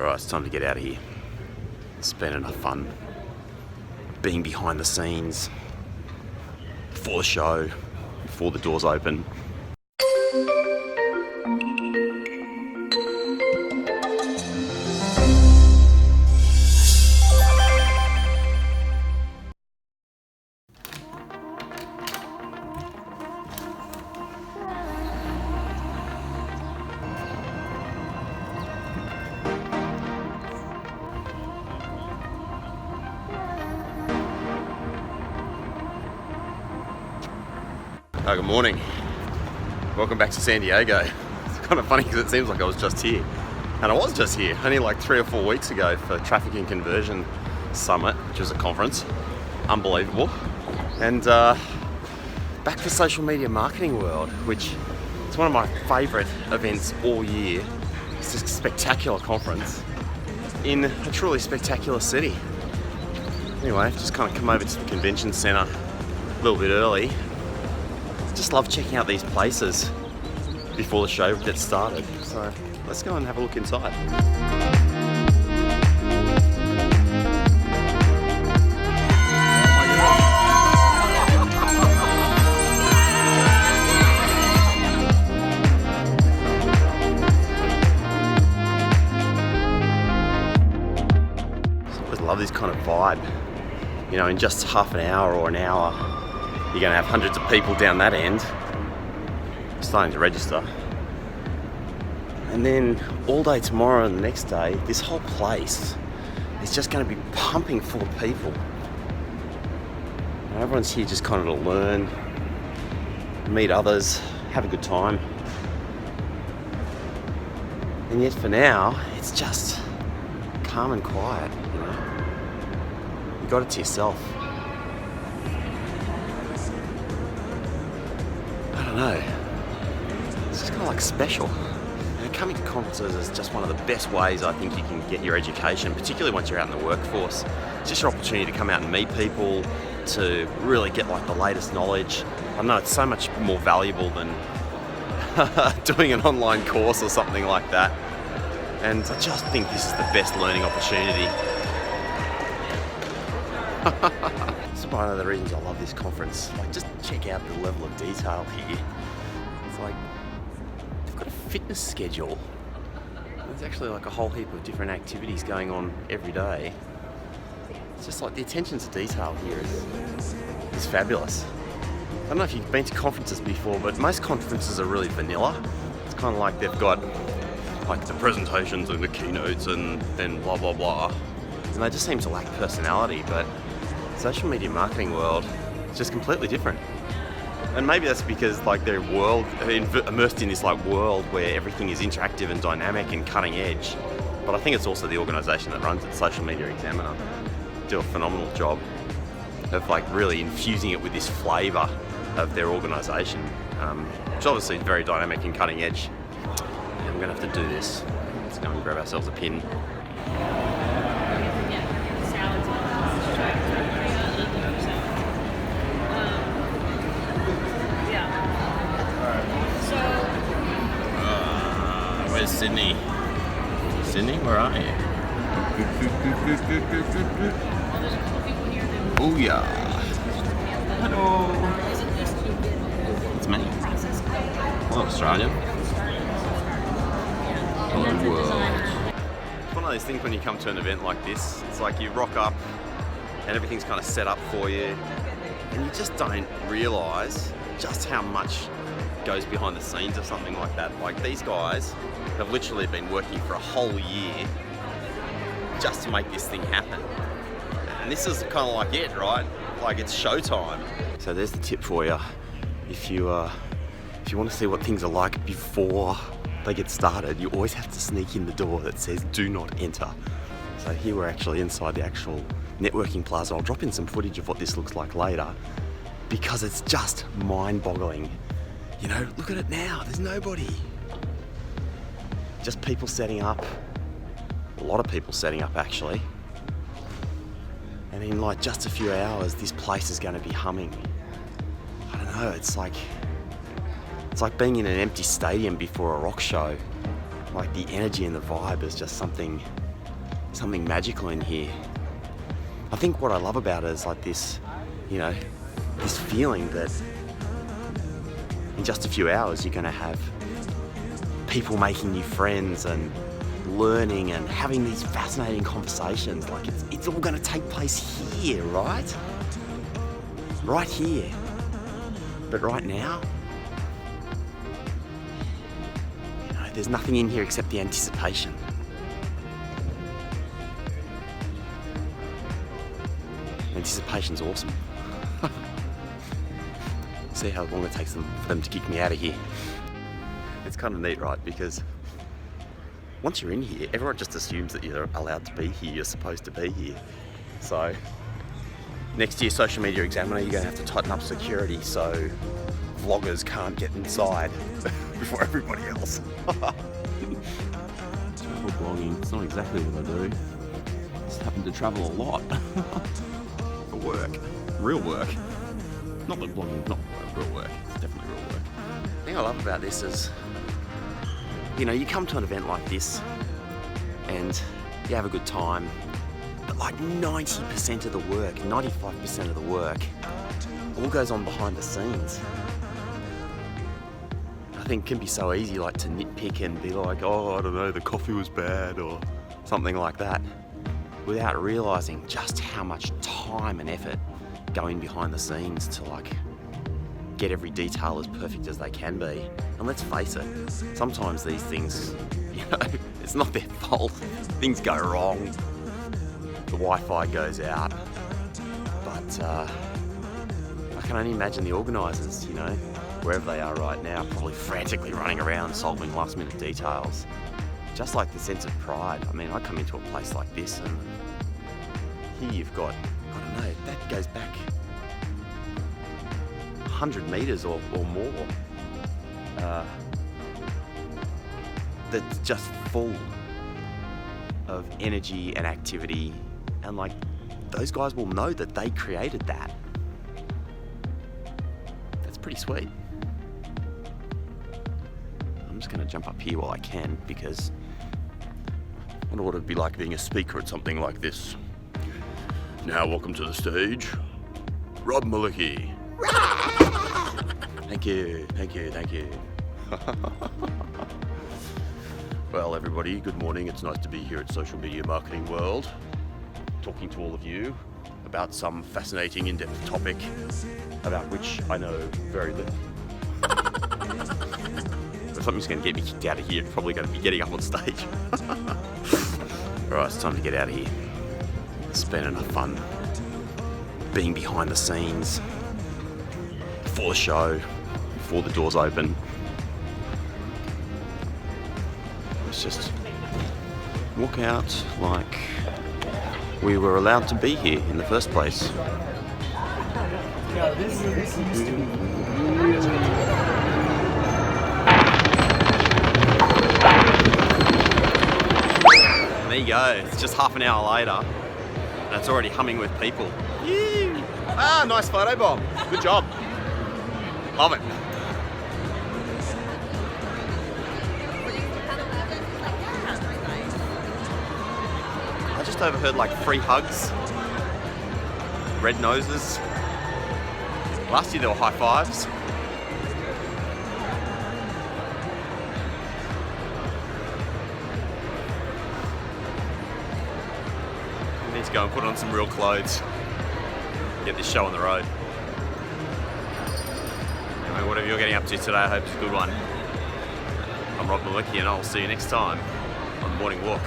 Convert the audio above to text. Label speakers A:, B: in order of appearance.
A: Alright, it's time to get out of here. It's been enough fun being behind the scenes before the show, before the doors open. Oh, good morning. Welcome back to San Diego. It's kind of funny because it seems like I was just here. And I was just here, only like 3 or 4 weeks ago for Traffic and Conversion Summit, which was a conference. Unbelievable. And back for Social Media Marketing World, which is one of my favourite events all year. It's a spectacular conference in a truly spectacular city. Anyway, I've just kind of come over to the convention centre a little bit early. Just love checking out these places before the show gets started. So let's go and have a look inside. I always love this kind of vibe. You know, in just half an hour or an hour, you're going to have hundreds of people down that end starting to register. And then all day tomorrow and the next day, this whole place is just going to be pumping full of people. And everyone's here just kind of to learn, meet others, have a good time. And yet for now, it's just calm and quiet, you know. You got it to yourself. I don't know, it's just kind of like special. You know, coming to conferences is just one of the best ways I think you can get your education, particularly once you're out in the workforce. It's just your opportunity to come out and meet people, to really get like the latest knowledge. I know it's so much more valuable than doing an online course or something like that. And I just think this is the best learning opportunity. It's one of the reasons I love this conference. Like, just check out the level of detail here. It's like they've got a fitness schedule. There's actually like a whole heap of different activities going on every day. It's just like the attention to detail here is fabulous. I don't know if you've been to conferences before, but most conferences are really vanilla. It's kind of like they've got like the presentations and the keynotes and then blah blah blah, and they just seem to lack personality. But Social Media Marketing World is just completely different. And maybe that's because like they're immersed in this like world where everything is interactive and dynamic and cutting edge. But I think it's also the organisation that runs it, Social Media Examiner, do a phenomenal job of like really infusing it with this flavour of their organisation, which obviously is very dynamic and cutting edge. Yeah, I'm going to have to do this. Let's go and grab ourselves a pin. Where's Sydney? Sydney, where are you? Oh yeah. Hello. It's me. Hello, Australia. Hello, world. It's one of those things when you come to an event like this, it's like you rock up and everything's kind of set up for you, and you just don't realise just how much goes behind the scenes of something like that. Like, these guys have literally been working for a whole year just to make this thing happen. And this is kind of like it, right? Like, it's showtime. So there's the tip for you. If you want to see what things are like before they get started, you always have to sneak in the door that says do not enter. So here we're actually inside the actual networking plaza. I'll drop in some footage of what this looks like later, because it's just mind-boggling. You know, look at it now, there's nobody. Just people setting up. A lot of people setting up, actually. And in like just a few hours, this place is going to be humming. I don't know, it's like being in an empty stadium before a rock show. Like, the energy and the vibe is just something something magical in here. I think what I love about it is like this, this feeling that in just a few hours you're going to have people making new friends and learning and having these fascinating conversations. Like it's all going to take place here, right? Right here. But right now, there's nothing in here except the anticipation. Anticipation's awesome. See how long it takes for them to kick me out of here. It's kind of neat, right? Because once you're in here, everyone just assumes that you're allowed to be here, you're supposed to be here. So next to your social media examiner, you're going to have to tighten up security so vloggers can't get inside before everybody else. Travel blogging, it's not exactly what I do. I just happen to travel a lot. For work. Real work. Not that blogging, not real work. It's definitely real work. The thing I love about this is, you come to an event like this and you have a good time, but like 90% of the work, 95% of the work all goes on behind the scenes. I think it can be so easy like to nitpick and be like, oh, I don't know, the coffee was bad or something like that, without realizing just how much time and effort going behind the scenes to like get every detail as perfect as they can be. And let's face it, sometimes these things, it's not their fault. Things go wrong. The Wi-Fi goes out. But I can only imagine the organisers, wherever they are right now, probably frantically running around solving last minute details. Just like the sense of pride. I mean, I come into a place like this and here you've got, I don't know, that goes back 100 metres or more. That's just full of energy and activity, and like those guys will know that they created that. That's pretty sweet. I'm just going to jump up here while I can because I wonder what it'd be like being a speaker at something like this. Now, welcome to the stage, Rob Malicki. Thank you. Well, everybody, good morning. It's nice to be here at Social Media Marketing World, talking to all of you about some fascinating, in-depth topic about which I know very little. If something's going to get me kicked out of here, it's probably going to be getting up on stage. Alright, it's time to get out of here. It's been enough fun being behind the scenes, before the show, before the doors open. Let's just walk out like we were allowed to be here in the first place. There you go, it's just half an hour later and it's already humming with people. Yee! Ah, nice photo bomb. Good job. Love it. I just overheard like free hugs, red noses. Last year there were high fives. I need to go and put on some real clothes. Get this show on the road. Anyway, whatever you're getting up to today, I hope it's a good one. I'm Rob Malicki and I'll see you next time on The Morning Walk.